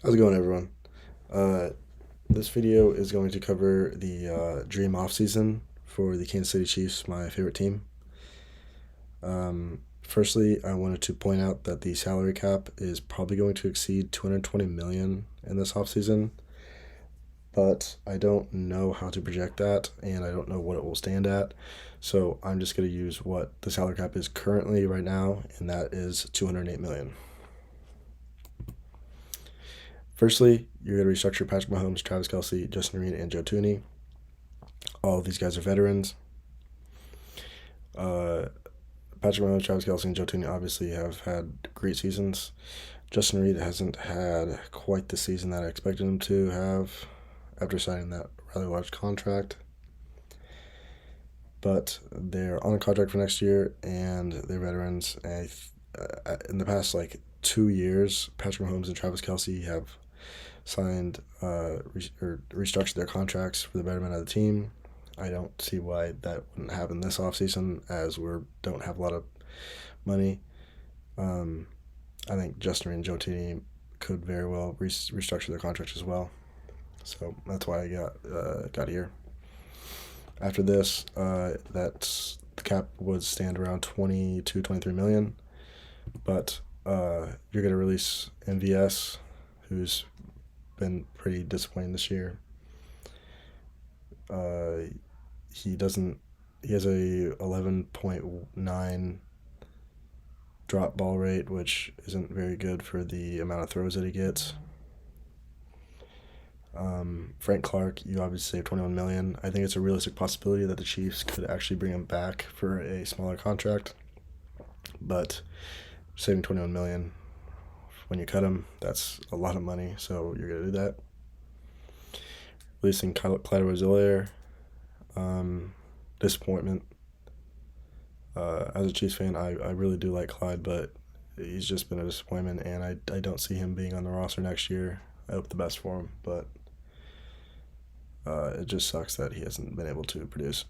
How's it going, everyone? Uh, this video is going to cover the dream offseason for the Kansas City Chiefs, my favorite team. Firstly, I wanted to point out that the salary cap is probably going to exceed 220 million in this offseason, but I don't know how to project that, and I don't know what it will stand at. So I'm just going to use what the salary cap is currently right now, and that is 208 million. Firstly, you're going to restructure Patrick Mahomes, Travis Kelce, Justin Reed, and Joe Tooney. All of these guys are veterans. Uh, Patrick Mahomes, Travis Kelce, and Joe Tooney obviously have had great seasons. Justin Reed hasn't had quite the season that I expected him to have after signing that rather large contract. But they're on a contract for next year, and they're veterans. And in the past, 2 years, Patrick Mahomes and Travis Kelce have signed or restructured their contracts for the betterment of the team. I don't see why that wouldn't happen this offseason, as we don't have a lot of money. I think Justin and Joe Tooney could very well restructure their contracts as well. So that's why I got here. After this, that's the cap would stand around 22, 23 million. But you're going to release MVS, who's been pretty disappointing this year. He has a 11.9 drop ball rate, which isn't very good for the amount of throws that he gets. Frank Clark, you obviously saved 21 million. I think it's a realistic possibility that the Chiefs could actually bring him back for a smaller contract, but saving 21 million when you cut him, that's a lot of money. So you're gonna do that. Releasing Clyde Edwards-Helaire, disappointment. As a Chiefs fan, I really do like Clyde, but he's just been a disappointment, and I don't see him being on the roster next year. I hope the best for him, but it just sucks that he hasn't been able to produce.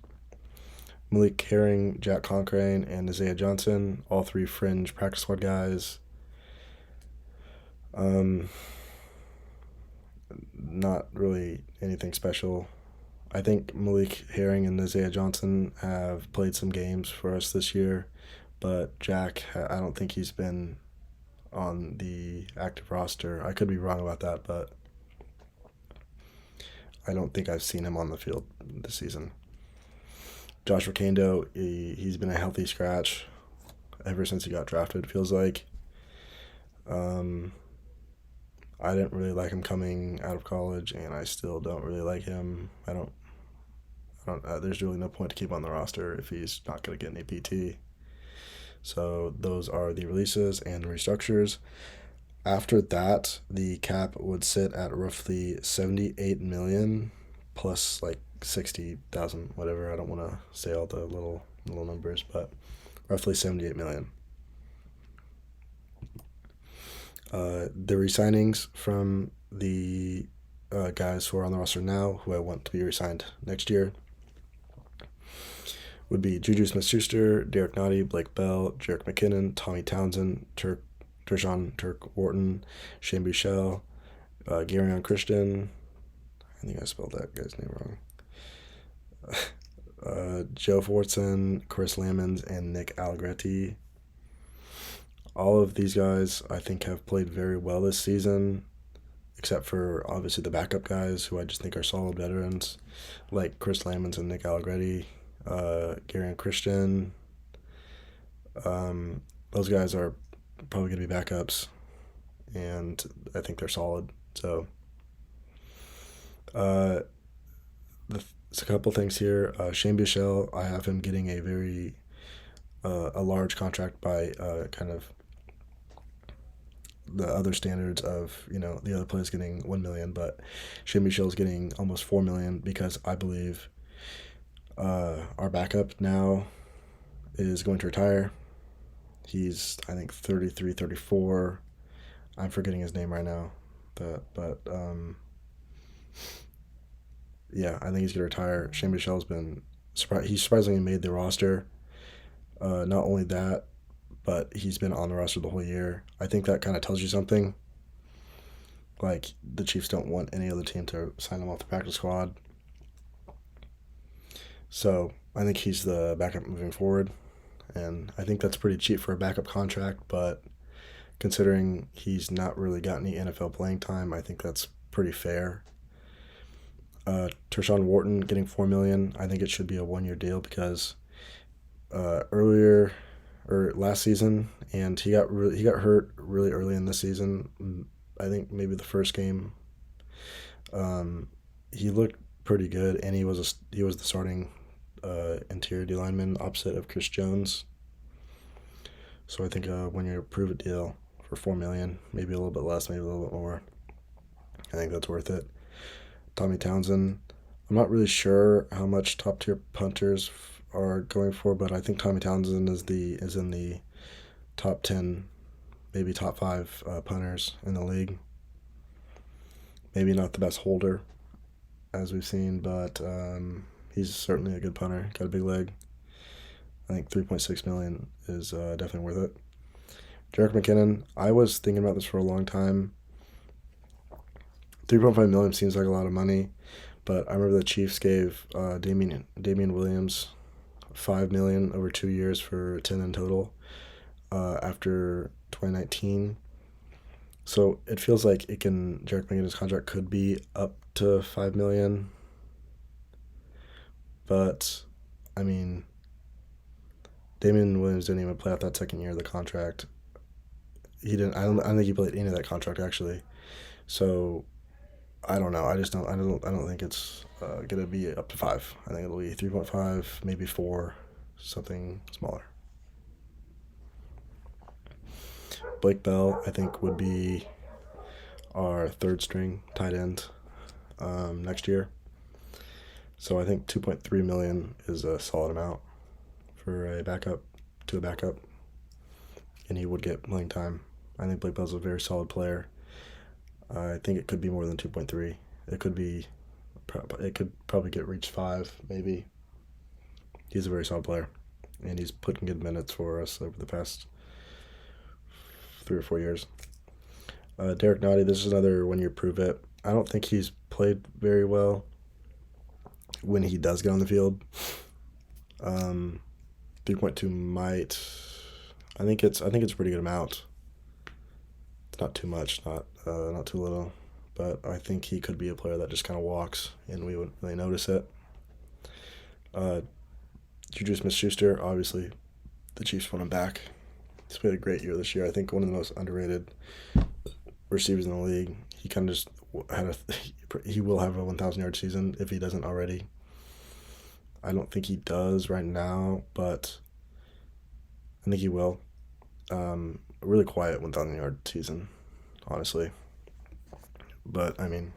Malik Herring, Jack Concrane, and Isaiah Johnson, all three fringe practice squad guys. Not really anything special. I think Malik Herring and Isaiah Johnson have played some games for us this year, but Jack, I don't think he's been on the active roster. I could be wrong about that, but I don't think I've seen him on the field this season. Josh Ricando, he's been a healthy scratch ever since he got drafted, it feels like. I didn't really like him coming out of college, and I still don't really like him. I don't. There's really no point to keep on the roster if he's not going to get any PT. So those are the releases and restructures. After that, the cap would sit at roughly 78 million plus 60,000, whatever. I don't want to say all the little numbers, but roughly 78 million. The resignings from the guys who are on the roster now, who I want to be resigned next year, would be Juju Smith-Schuster, Derek Nottie, Blake Bell, Jerick McKinnon, Tommy Townsend, Tershawn Turk Wharton, Shane Buechele, Garyon Christian. I think I spelled that guy's name wrong. Joe Fortson, Chris Lamons, and Nick Allegretti. All of these guys, I think, have played very well this season, except for obviously the backup guys, who I just think are solid veterans, like Chris Lamons and Nick Allegretti, Garyon Christian. Those guys are probably going to be backups, and I think they're solid. So, there's a couple things here. Shane Buechele, I have him getting a large contract by kind of the other standards of the other players getting 1 million, but Shane Buechele is getting almost 4 million because I believe our backup now is going to retire. He's, I think, 33, 34. I'm forgetting his name right now, but yeah, I think he's going to retire. Shane Buechele's been he surprisingly made the roster. Not only that, but he's been on the roster the whole year. I think that kind of tells you something. Like, the Chiefs don't want any other team to sign him off the practice squad. So I think he's the backup moving forward. And I think that's pretty cheap for a backup contract, but considering he's not really got any NFL playing time, I think that's pretty fair. Tershawn Wharton getting $4 million. I think it should be a 1 year deal because earlier or last season, and he got hurt really early in the season. I think maybe the first game. He looked pretty good, and he was the starting interior D lineman opposite of Chris Jones. So I think a 1 year prove it deal for $4 million, maybe a little bit less, maybe a little bit more. I think that's worth it. Tommy Townsend. I'm not really sure how much top tier punters are going for, but I think Tommy Townsend is in the top 10, maybe top 5 punters in the league. Maybe not the best holder, as we've seen, but he's certainly a good punter. Got a big leg. I think $3.6 million is definitely worth it. Jerick McKinnon. I was thinking about this for a long time. $3.5 million seems like a lot of money, but I remember the Chiefs gave Damian Williams $5 million over 2 years for 10 in total after 2019. So it feels like Jerick McKinnon's contract could be up to $5 million, but I mean, Damian Williams didn't even play out that second year of the contract. He didn't. I don't think he played any of that contract actually. So I don't know. I just don't. I don't think it's gonna be up to 5. I think it'll be 3.5, maybe 4, something smaller. Blake Bell, I think, would be our third string tight end next year. So I think 2.3 million is a solid amount for a backup and he would get playing time. I think Blake Bell's a very solid player. I think it could be more than 2.3. It could probably reach 5, maybe. He's a very solid player, and he's put in good minutes for us over the past 3 or 4 years. Derek Nottie, this is another 1 year prove it. I don't think he's played very well when he does get on the field. 3.2 might. I think it's a pretty good amount. It's not too much, not too little, but I think he could be a player that just kind of walks and we wouldn't really notice it. Juju Smith-Schuster, obviously, the Chiefs want him back. He's played a great year this year. I think one of the most underrated receivers in the league. He kind of just he will have a 1,000-yard season if he doesn't already. I don't think he does right now, but I think he will. A really quiet 1,000-yard season, honestly. But, I mean,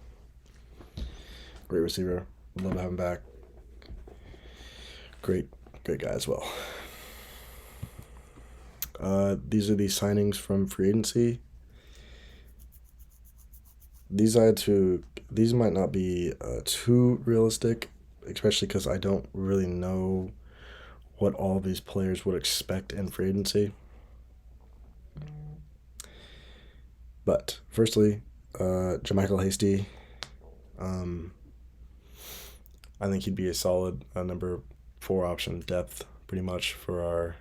great receiver. Would love to have him back. Great guy as well. These are the signings from free agency. These might not be too realistic, especially because I don't really know what all of these players would expect in free agency. But firstly, JaMychal Hasty. I think he'd be a solid number 4 option depth, pretty much, for our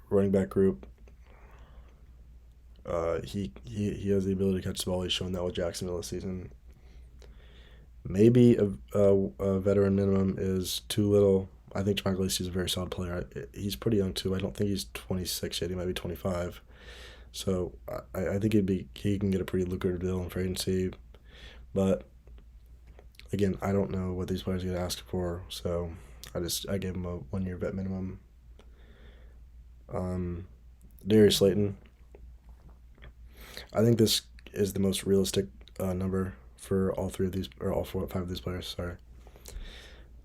running back group. He has the ability to catch the ball. He's shown that with Jacksonville this season. Maybe a veteran minimum is too little. I think JaMychal Hasty is a very solid player. He's pretty young too. I don't think he's 26 yet. He might be 25. So I think he can get a pretty lucrative deal in free agency. But again, I don't know what these players get asked for, so I gave him a 1 year vet minimum. Darius Slayton. I think this is the most realistic number for all 5 of these players. Sorry.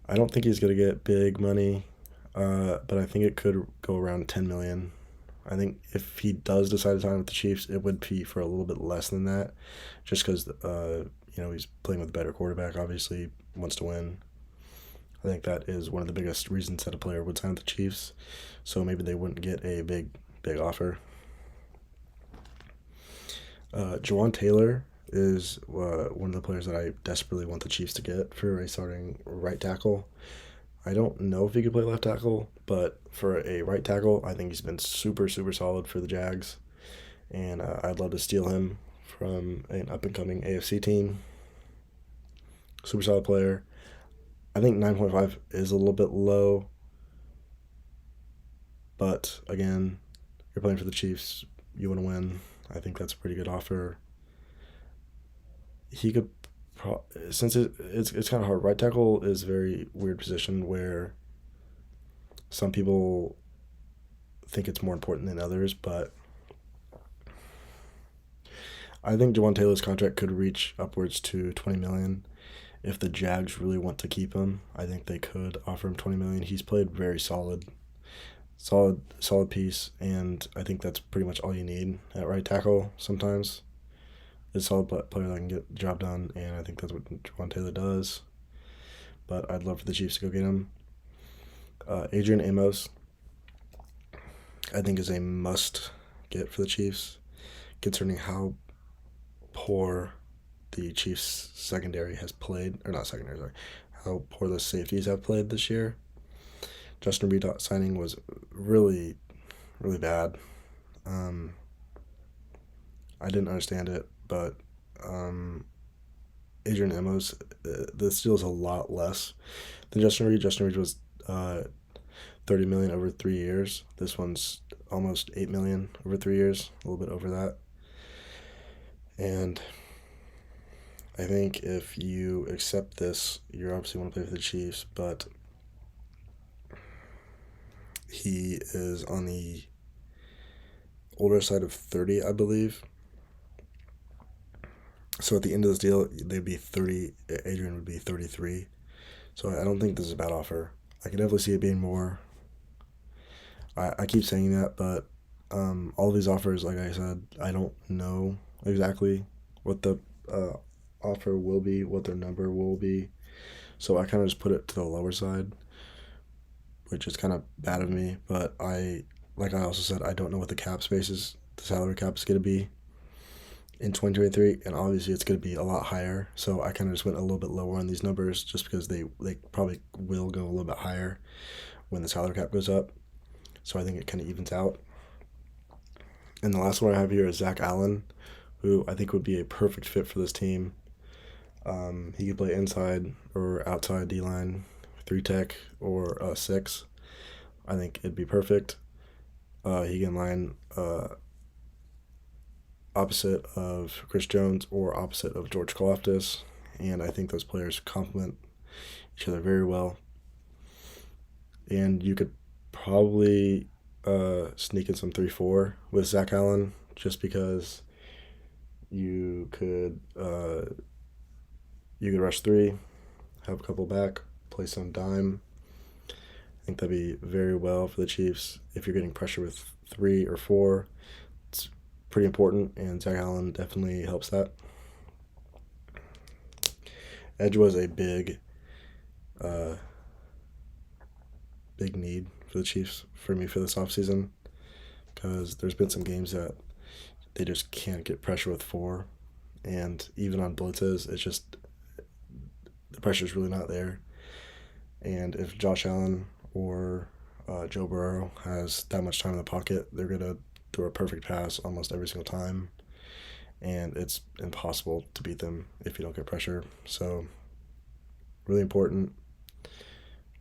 I don't think he's gonna get big money, but I think it could go around $10 million. I think if he does decide to sign with the Chiefs, it would be for a little bit less than that, just because he's playing with a better quarterback. Obviously, wants to win. I think that is one of the biggest reasons that a player would sign with the Chiefs. So maybe they wouldn't get a big offer. Jawan Taylor is one of the players that I desperately want the Chiefs to get for a starting right tackle. I don't know if he could play left tackle, but for a right tackle, I think he's been super, super solid for the Jags. And I'd love to steal him from an up and coming AFC team. Super solid player. I think 9.5 is a little bit low, but again, you're playing for the Chiefs. You want to win. I think that's a pretty good offer. He could, since it's kind of hard. Right tackle is a very weird position where some people think it's more important than others, but I think Jawan Taylor's contract could reach upwards to 20 million. If the Jags really want to keep him, I think they could offer him 20 million. He's played very solid piece, and I think that's pretty much all you need at right tackle sometimes. Is a solid player that can get the job done, and I think that's what Jawan Taylor does. But I'd love for the Chiefs to go get him. Adrian Amos, I think, is a must get for the Chiefs, concerning how poor the Chiefs secondary has played, or not secondary, sorry, how poor the safeties have played this year. Justin Reed signing was really, really bad. I didn't understand it, but Adrian Amos, the steal is a lot less than Justin Reed. Justin Reed was 30 million over 3 years. This one's almost 8 million over 3 years, a little bit over that. And I think if you accept this, you obviously want to play for the Chiefs, but he is on the older side of 30, I believe. So at the end of this deal, they'd be 30. Adrian would be 33. So I don't think this is a bad offer. I can definitely see it being more. I keep saying that, but all these offers, like I said, I don't know exactly what the offer will be, what their number will be. So I kind of just put it to the lower side, which is kind of bad of me. But like I also said, I don't know what the salary cap is going to be in 2023, and obviously it's going to be a lot higher. So I kind of just went a little bit lower on these numbers just because they probably will go a little bit higher when the salary cap goes up. So I think it kind of evens out. And the last one I have here is Zach Allen, who I think would be a perfect fit for this team. He could play inside or outside D-line, 3 tech, or 6. I think it'd be perfect. He can line opposite of Chris Jones or opposite of George Kalafdis, and I think those players complement each other very well. And you could probably sneak in some 3-4 with Zach Allen, just because you could rush 3, have a couple back, play some dime. I think that'd be very well for the Chiefs. If you're getting pressure with 3 or 4, it's pretty important, and Zach Allen definitely helps that. Edge was a big need for the Chiefs for me for this offseason, because there's been some games that they just can't get pressure with 4, and even on blitzes, it's just the pressure's really not there. And if Josh Allen or Joe Burrow has that much time in the pocket, they're gonna throw a perfect pass almost every single time, and it's impossible to beat them if you don't get pressure. So really important.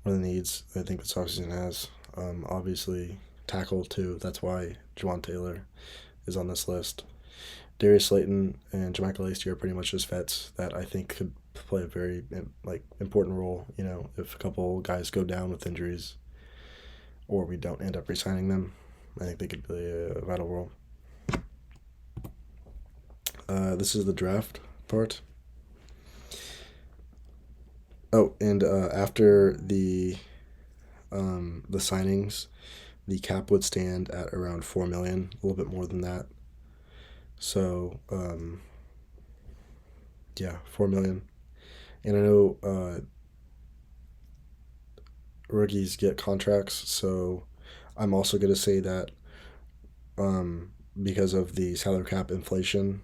One of the needs I think this offseason has. Obviously, tackle too. That's why Jawan Taylor is on this list. Darius Slayton and JaMychal Hasty are pretty much just vets that I think could play a very important role. If a couple guys go down with injuries, or we don't end up re-signing them, I think they could play a vital role. This is the draft part. Oh, and after the signings, the cap would stand at around 4 million, a little bit more than that. So, 4 million. And I know rookies get contracts, so I'm also going to say that because of the salary cap inflation,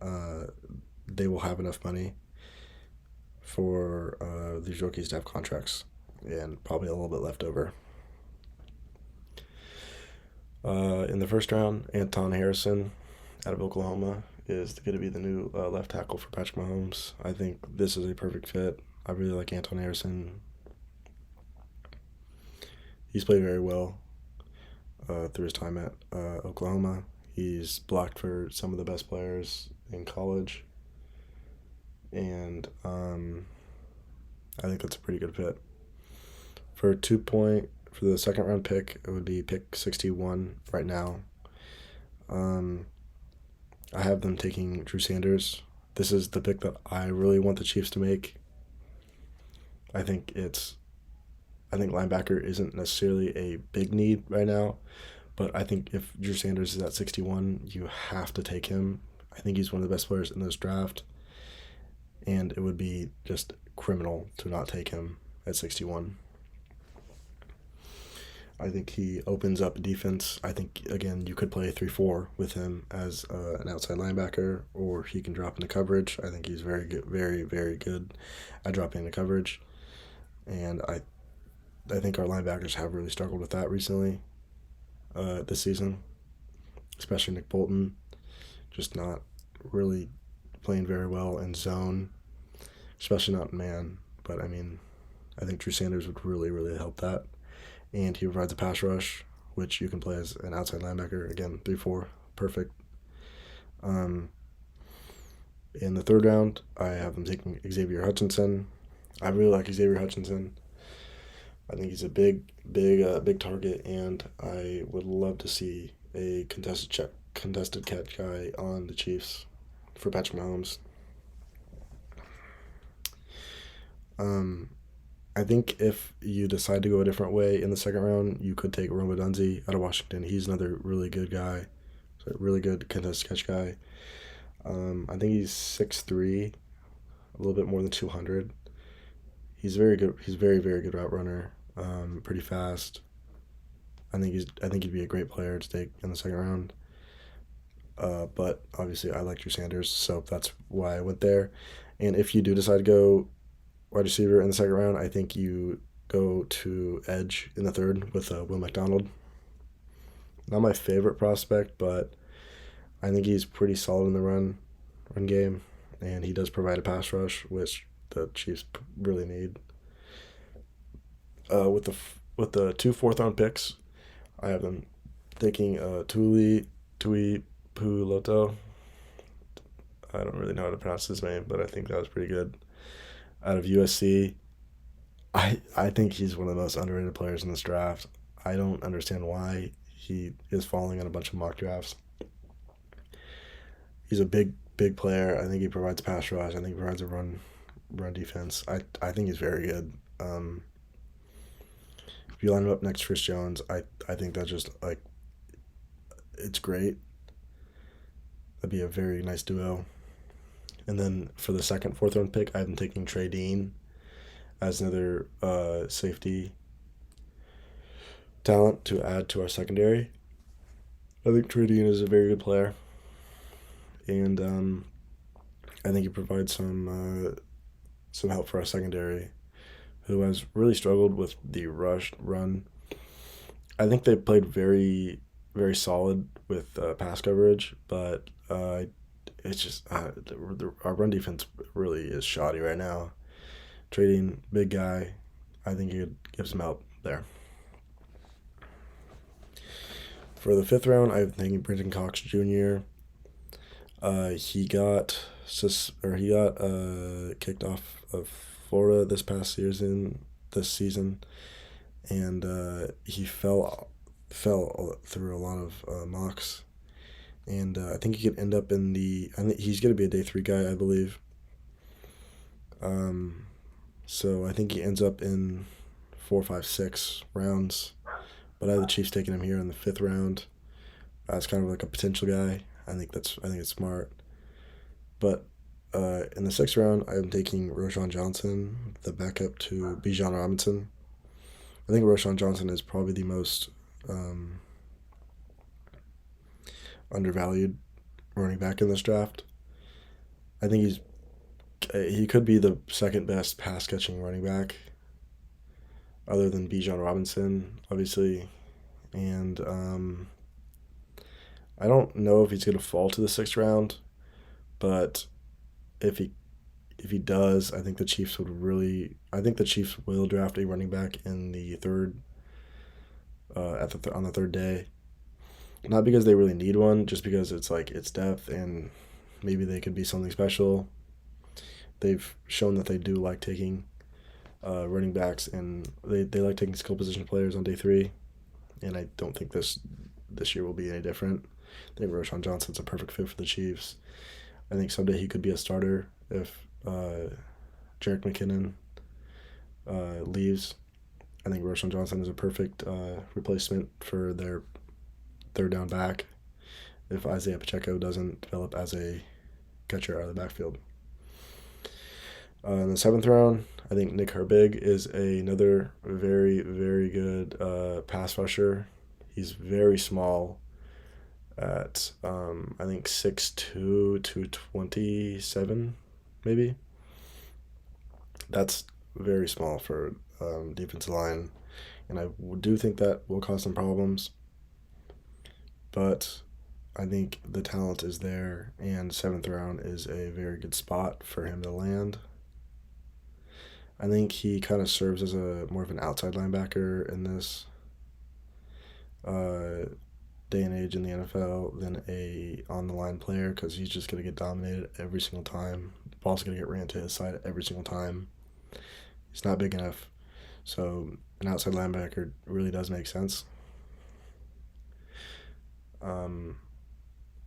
uh, they will have enough money for these rookies to have contracts and probably a little bit left over. In the first round, Anton Harrison out of Oklahoma is going to be the new left tackle for Patrick Mahomes. I think this is a perfect fit. I really like Anton Harrison. He's played very well through his time at Oklahoma. He's blocked for some of the best players in college, and I think that's a pretty good fit. For for the second round pick, it would be pick 61 right now. I have them taking Drew Sanders. This is the pick that I really want the Chiefs to make. I think linebacker isn't necessarily a big need right now, but I think if Drew Sanders is at 61, you have to take him. I think he's one of the best players in this draft, and it would be just criminal to not take him at 61. I think he opens up defense. I think, again, you could play 3-4 with him as an outside linebacker, or he can drop into coverage. I think he's very good, very, very good at dropping into coverage. And I think our linebackers have really struggled with that recently this season, especially Nick Bolton, just not really playing very well in zone, especially not in man. But, I mean, I think Drew Sanders would really, really help that. And he provides a pass rush, which you can play as an outside linebacker. Again, 3-4, perfect. In the third round, I have them taking Xavier Hutchinson. I really like Xavier Hutchinson. I think he's a big target, and I would love to see a contested catch guy on the Chiefs for Patrick Mahomes. I think if you decide to go a different way in the second round, you could take Rome Odunze out of Washington. He's another really good guy, really good contested catch guy. I think he's 6'3", a little bit more than 200. He's very good. He's very, very good route runner. Pretty fast. I think he'd be a great player to take in the second round. But obviously I like Drew Sanders, so that's why I went there. And if you do decide to go wide receiver in the second round, I think you go to edge in the third with Will McDonald. Not my favorite prospect, but I think he's pretty solid in the run game, and he does provide a pass rush, which the Chiefs really need. With the 2 fourth-round picks, I have them taking Tui Puloto. I don't really know how to pronounce his name, but I think that was pretty good. Out of USC, I think he's one of the most underrated players in this draft. I don't understand why he is falling on a bunch of mock drafts. He's a big player. I think he provides pass rush. I think he provides a run defense. I think he's very good. If you line him up next to Chris Jones, I think that's just like, it's great. That'd be a very nice duo. And then for the second, fourth-round pick, I've been taking Trey Dean as another safety talent to add to our secondary. I think Trey Dean is a very good player, and I think he provides some help for our secondary, who has really struggled with the rush run. I think they played very, very solid with pass coverage, but it's just our run defense really is shoddy right now. Trading big guy, I think he could give some help there. For the fifth round, I'm thinking Brenton Cox Jr. He got kicked off of Florida this season, and he fell through a lot of mocks. And I think he could end up I think he's going to be a day 3 guy, I believe. So I think he ends up in 4, 5, 6 rounds. But I have the Chiefs taking him here in the 5th round. As kind of like a potential guy. I think it's smart. But in the 6th round, I'm taking Roschon Johnson, the backup to Bijan Robinson. I think Roschon Johnson is probably the most undervalued running back in this draft. I think he could be the second best pass catching running back, other than Bijan Robinson, obviously. And I don't know if he's going to fall to the sixth round, but if he does, I think the Chiefs would really. I think the Chiefs will draft a running back in the third on the third day. Not because they really need one, just because it's like it's depth and maybe they could be something special. They've shown that they do like taking running backs, and they like taking skill position players on day three. And I don't think this year will be any different. I think Roschon Johnson's a perfect fit for the Chiefs. I think someday he could be a starter if Jerick McKinnon leaves. I think Roschon Johnson is a perfect replacement for their third down back if Isaiah Pacheco doesn't develop as a catcher out of the backfield. In the seventh round, I think Nick Herbig is another very, very good pass rusher. He's very small at, I think, 6'2", 227, maybe. That's very small for defensive line, and I do think that will cause some problems. But I think the talent is there, and seventh round is a very good spot for him to land. I think he kind of serves as a more of an outside linebacker in this day and age in the NFL than a on the line player, because he's just gonna get dominated every single time. The ball's gonna get ran to his side every single time. He's not big enough, so an outside linebacker really does make sense. Um,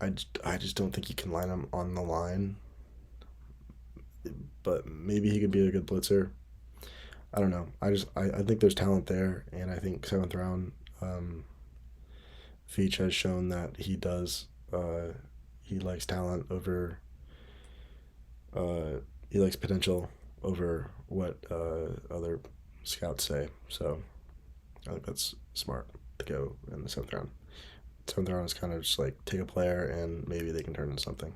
I just don't think you can line him on the line, but maybe he could be a good blitzer. I don't know. I think there's talent there, and I think seventh round, Veach has shown that he does. He likes talent over. He likes potential over what other scouts say. So I think that's smart to go in the seventh round. Seventh round is kind of just like take a player and maybe they can turn into something.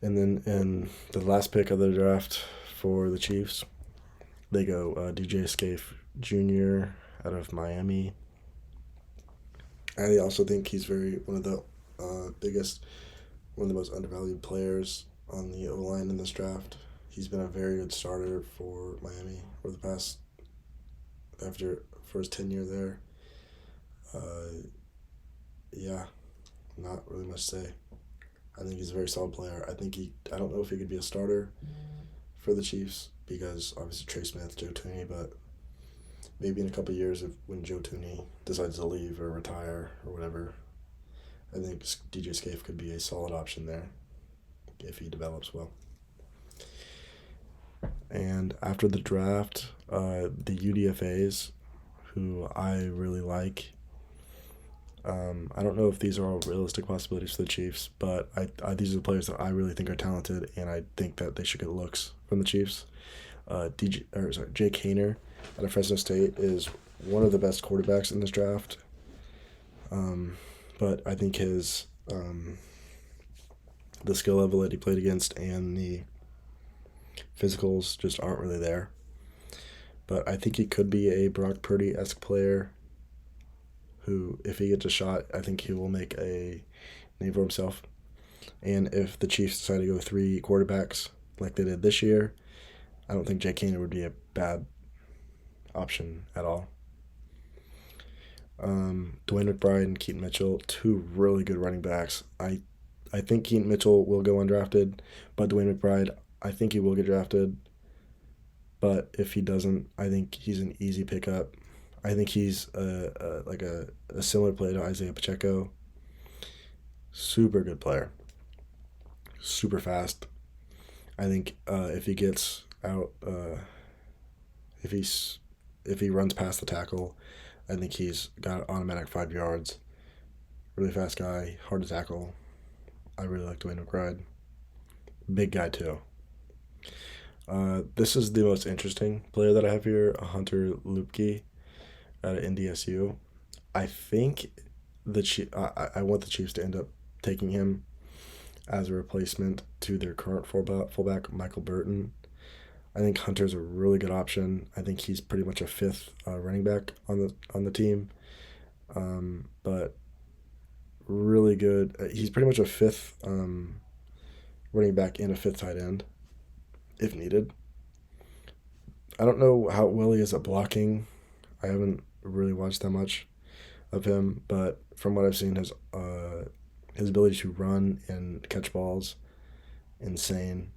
And then in the last pick of the draft for the Chiefs, they go DJ Scaife Jr. out of Miami. I also think he's one of the biggest, one of the most undervalued players on the O line in this draft. He's been a very good starter for Miami for the past for his tenure there. Yeah, not really much to say. I think he's a very solid player. I don't know if he could be a starter for the Chiefs because obviously Trey Smith, Joe Tooney, but maybe in a couple of years when Joe Tooney decides to leave or retire or whatever, I think DJ Scaife could be a solid option there if he develops well. And after the draft, the UDFAs, who I really like. I don't know if these are all realistic possibilities for the Chiefs, but these are the players that I really think are talented, and I think that they should get looks from the Chiefs. Jake Haener out of Fresno State is one of the best quarterbacks in this draft. But I think his the skill level that he played against and the physicals just aren't really there. But I think he could be a Brock Purdy-esque player who, if he gets a shot, I think he will make a name for himself. And if the Chiefs decide to go 3 quarterbacks like they did this year, I don't think Jake Haener would be a bad option at all. Dwayne McBride and Keaton Mitchell, 2 really good running backs. I think Keaton Mitchell will go undrafted, but Dwayne McBride, I think he will get drafted. But if he doesn't, I think he's an easy pickup. I think he's a similar play to Isaiah Pacheco. Super good player. Super fast. I think if he gets out, if he runs past the tackle, I think he's got an automatic 5 yards. Really fast guy, hard to tackle. I really like Dwayne McBride. Big guy too. This is the most interesting player that I have here, Hunter Lupke out of NDSU. I think I want the Chiefs to end up taking him. as a replacement to their current fullback Michael Burton. I think Hunter's a really good option. I think he's pretty much a fifth running back on the team, but really good. He's pretty much a fifth running back and a fifth tight end if needed. I don't know how well he is at blocking. I haven't really watched that much of him, but from what I've seen, his ability to run and catch balls, insane.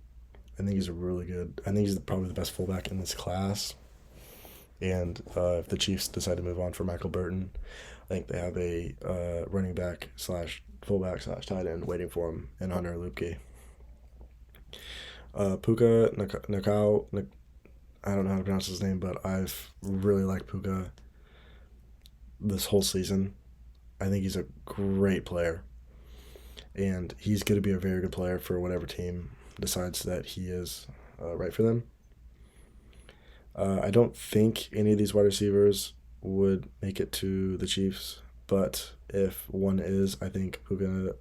I think he's a really good. I think he's probably the best fullback in this class. And if the Chiefs decide to move on for Michael Burton, I think they have a running back slash fullback slash tight end waiting for him in Hunter Lupke. Puka Nakao, I don't know how to pronounce his name, but I've really liked Puka this whole season. I think he's a great player, and he's going to be a very good player for whatever team decides that he is right for them. I don't think any of these wide receivers would make it to the Chiefs, but if one is, I think Puka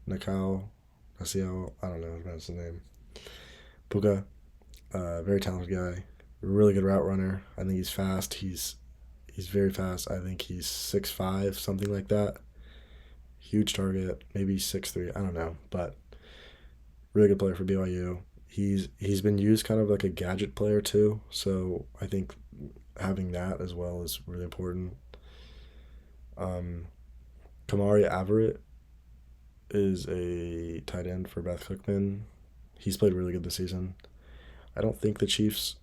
Nakao, Nasiao, I don't know if that's his name. Puka, very talented guy, really good route runner. I think he's fast. He's very fast. I think he's 6'5", something like that. Huge target, maybe 6'3", I don't know, but really good player for BYU. He's been used kind of like a gadget player too, so I think having that as well is really important. Kamari Averett is a tight end for Beth Cookman. He's played really good this season. I don't think the Chiefs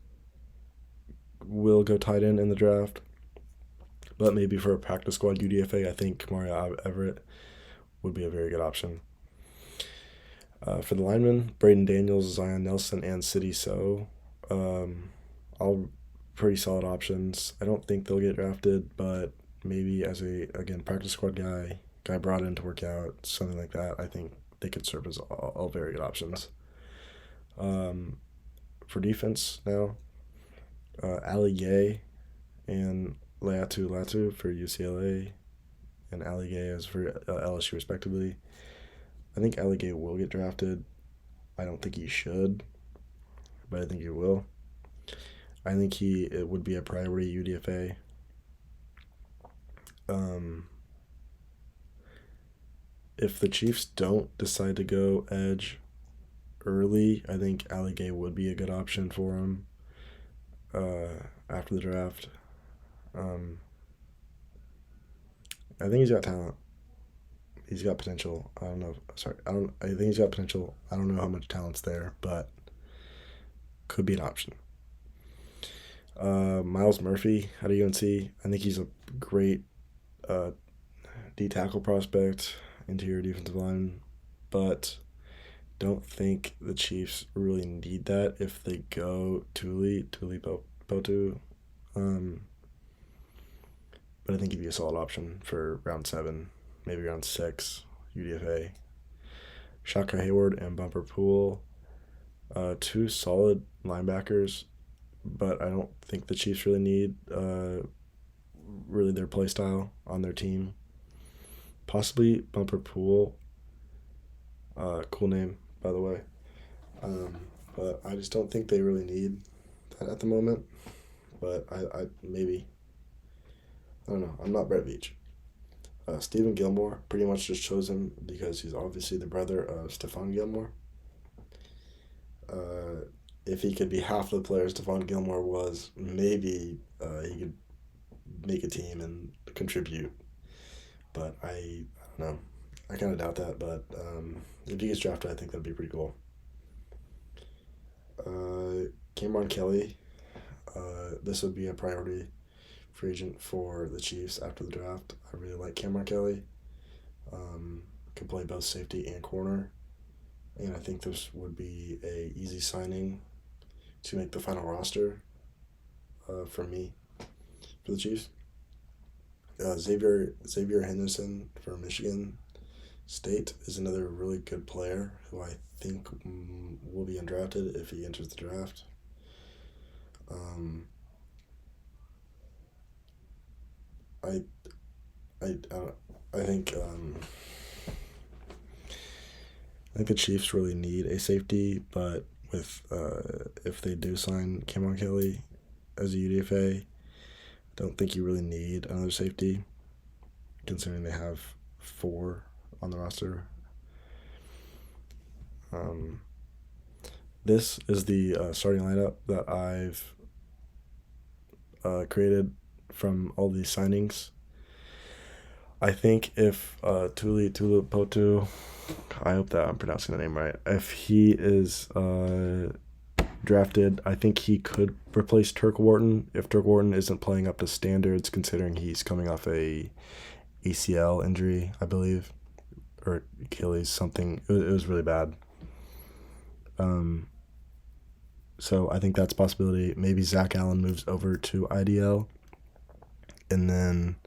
will go tight end in the draft, but maybe for a practice squad UDFA, I think Kamari Averett would be a very good option. For the linemen, Braden Daniels, Zion Nelson, and City So, all pretty solid options. I don't think they'll get drafted, but maybe as again practice squad guy brought in to work out, something like that. I think they could serve as all very good options. For defense now, Ali Gay and Latu Latu for UCLA, and Ali Gay is for LSU respectively. I think Ali Gay will get drafted. I don't think he should, but I think he will. I think it would be a priority UDFA. If the Chiefs don't decide to go edge early, I think Ali Gay would be a good option for him after the draft. I think he's got talent. He's got potential. I don't know. I think he's got potential. I don't know how much talent's there, but could be an option. Miles Murphy out of UNC. I think he's a great D tackle prospect, interior defensive line, but don't think the Chiefs really need that if they go Tuli Potu. But I think he'd be a solid option for round 7, maybe round 6 UDFA. Shaka Hayward and Bumper Pool, two solid linebackers, but I don't think the Chiefs really need really their play style on their team. Possibly Bumper Pool, cool name by the way, but I just don't think they really need that at the moment. But I maybe, I don't know. I'm not Brett Veach. Stephen Gilmore, pretty much just chose him because he's obviously the brother of Stephon Gilmore. If he could be half the player Stephon Gilmore was, maybe he could make a team and contribute. But I don't know. I kind of doubt that, but if he gets drafted, I think that'd be pretty cool. Cameron Kelly, this would be a priority free agent for the Chiefs after the draft. I really like Cameron Kelly. Can play both safety and corner, and I think this would be a easy signing to make the final roster for me for the Chiefs. Xavier Henderson for Michigan State is another really good player who I think will be undrafted if he enters the draft. I think I think the Chiefs really need a safety, but with if they do sign Cameron Kelly as a UDFA, don't think you really need another safety, considering they have four on the roster. This is the starting lineup that I've created from all these signings. I think if Tuli Tuipulotu, I hope that I'm pronouncing the name right, if he is drafted, I think he could replace Turk Wharton if Turk Wharton isn't playing up to standards, considering he's coming off a ACL injury, I believe, or Achilles, something. It was really bad. So I think that's a possibility. Maybe Zach Allen moves over to IDL, and then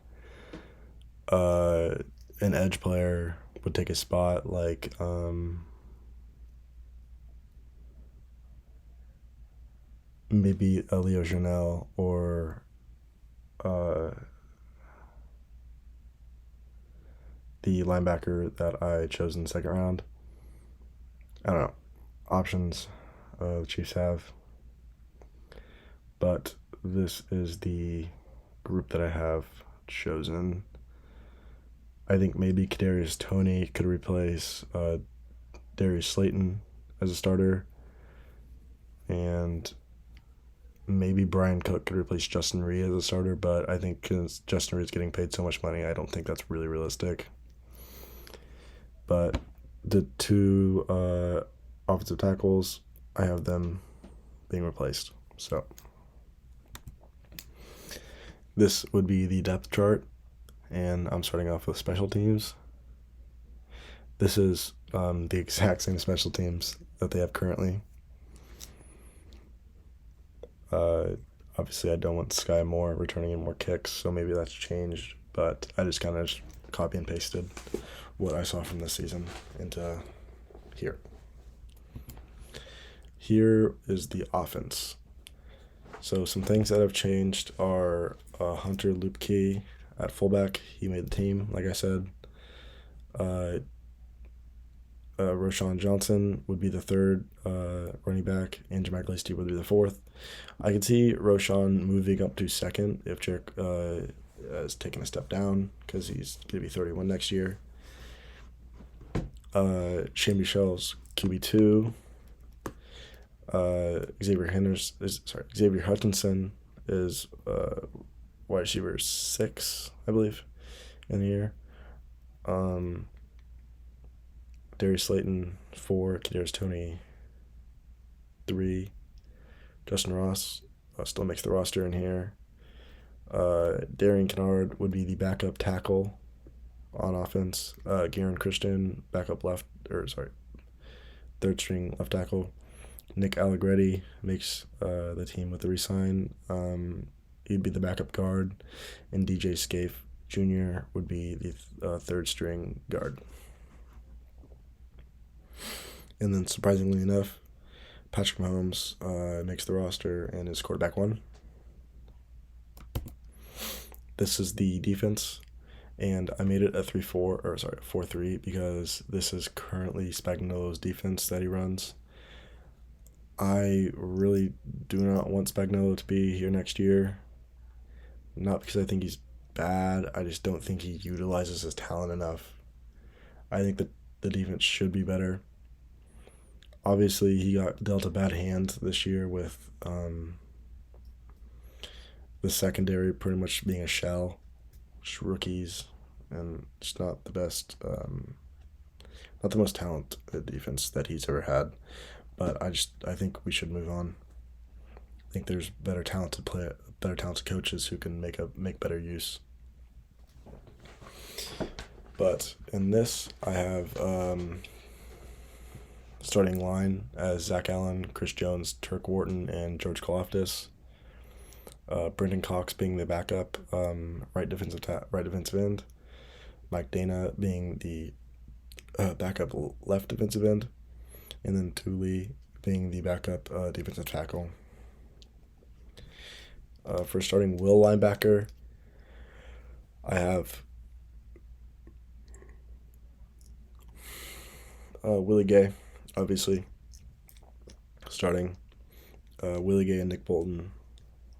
an edge player would take a spot, like maybe a Leo Janelle or the linebacker that I chose in the second round. I don't know. Options the Chiefs have. But this is the group that I have chosen. I think maybe Kadarius Toney could replace Darius Slayton as a starter. And maybe Brian Cook could replace Justin Reed as a starter, but I think because Justin Reed's getting paid so much money, I don't think that's really realistic. But the two offensive tackles, I have them being replaced. So this would be the depth chart, and I'm starting off with special teams. This is the exact same special teams that they have currently. Obviously, I don't want Sky Moore returning in more kicks, so maybe that's changed. But I just kind of copy and pasted what I saw from this season into here. Here is the offense. So some things that have changed are Hunter Luepke at fullback. He made the team, like I said. Roshan Johnson would be the third running back, and Jamarcus Lacey would be the fourth. I could see Roshan moving up to second if Jarek has taken a step down because he's going to be 31 next year. Shane Michel's QB2. Xavier Hutchinson is wide receiver 6, I believe, in the year. Darius Slayton 4, Kadarius Toney 3, Justin Ross still makes the roster in here. Darian Kennard would be the backup tackle on offense. Garen Christian third string left tackle. Nick Allegretti makes the team with the resign. He'd be the backup guard, and DJ Scaife Jr. would be the third string guard. And then, surprisingly enough, Patrick Mahomes makes the roster and is quarterback 1. This is the defense, and I made it a 4-3 because this is currently Spagnuolo's defense that he runs. I really do not want Spagnuolo to be here next year. Not because I think he's bad, I just don't think he utilizes his talent enough. I think that the defense should be better. Obviously, he got dealt a bad hand this year with the secondary pretty much being a shell, just rookies, and it's not the best, not the most talented defense that he's ever had. But I think we should move on. I think there's better talented coaches who can make better use. But in this, I have starting line as Zach Allen, Chris Jones, Turk Wharton, and George Kalafdis. Brendan Cox being the backup right defensive end. Mike Dana being the backup left defensive end. And then Tuli being the backup defensive tackle. For starting will linebacker, I have Willie Gay, obviously, starting. Willie Gay and Nick Bolton,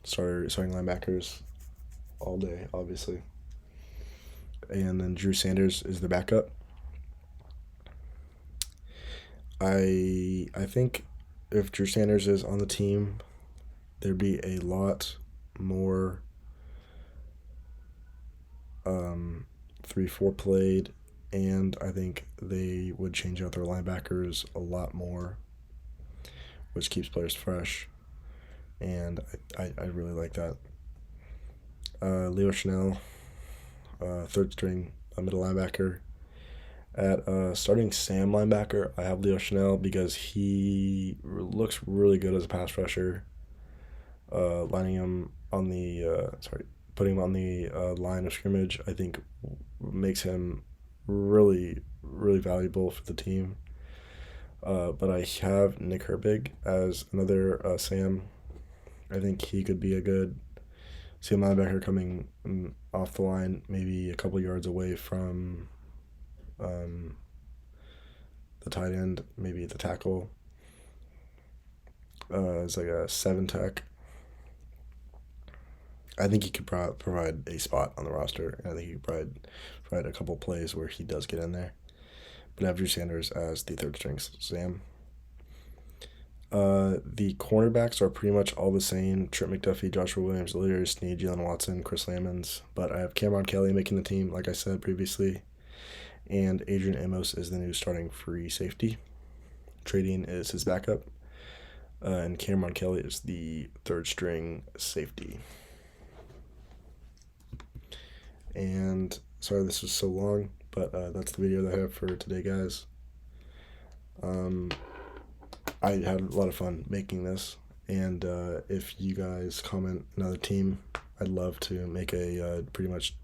starting linebackers all day, obviously. And then Drew Sanders is the backup. I think if Drew Sanders is on the team, there'd be a lot more 3-4 played, and I think they would change out their linebackers a lot more, which keeps players fresh, and I really like that. Leo Chanel, third string middle linebacker. At starting Sam linebacker, I have Leo Chanel because he looks really good as a pass rusher. Lining him on the putting him on the line of scrimmage, I think makes him really really valuable for the team. But I have Nick Herbig as another Sam. I think he could be a good Sam linebacker coming off the line, maybe a couple yards away from um, the tight end, maybe the tackle. It's like a 7 tech. I think he could provide a spot on the roster, and I think he could provide a couple plays where he does get in there. But I have Drew Sanders as the third string Sam. The cornerbacks are pretty much all the same: Trent McDuffie, Joshua Williams, Lyrius Sneed, Jalen Watson, Chris Lamons. But I have Cameron Kelly making the team, like I said previously, and Adrian Amos is the new starting free safety. Trading is his backup, and Cameron Kelly is the third string safety. And sorry this was so long, but that's the video that I have for today, guys. I had a lot of fun making this, and if you guys comment another team, I'd love to make a pretty much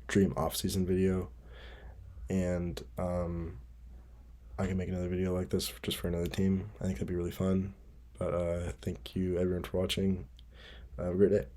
dream off-season video, and I can make another video like this just for another team. I think that'd be really fun. But thank you everyone for watching. Have a great day.